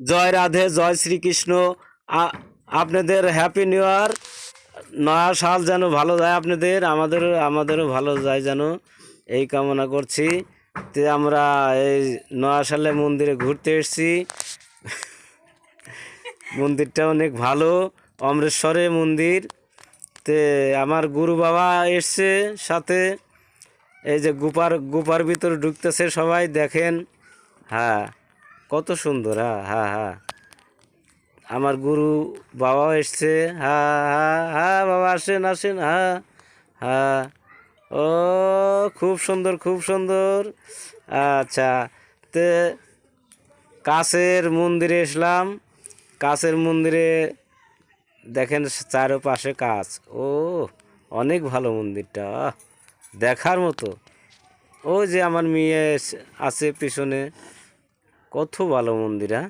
জয় রাধে, জয় শ্রীকৃষ্ণ। আপনাদের happy new year. নয়া সাল যেন ভালো যায় আপনাদের, আমাদেরও ভালো যায় যেন, এই কামনা করছি। তে আমরা এই নয়া সালে মন্দিরে ঘুরতে এসেছি। মন্দিরটা অনেক ভালো, অমরেশ্বরে মন্দির। তে আমার গুরু বাবা এসছে সাথে। এই যে গুপার ভিতর ঢুকতেছে সবাই, দেখেন। হ্যাঁ, কত সুন্দর। হ্যাঁ হ্যাঁ হ্যাঁ, আমার গুরু বাবাও এসছে। হ্যাঁ হ্যাঁ হ্যাঁ, বাবা আসেন আসেন। হ্যাঁ হ্যাঁ, ও খুব সুন্দর খুব সুন্দর। আচ্ছা, তে কাছের মন্দিরে এসলাম। কাছের মন্দিরে দেখেন চারপাশে কাজ। ও অনেক ভালো মন্দিরটা, দেখার মতো। ও যে আমার মেয়ে আছে পিছনে, কত ভালো মন্দির। হ্যাঁ।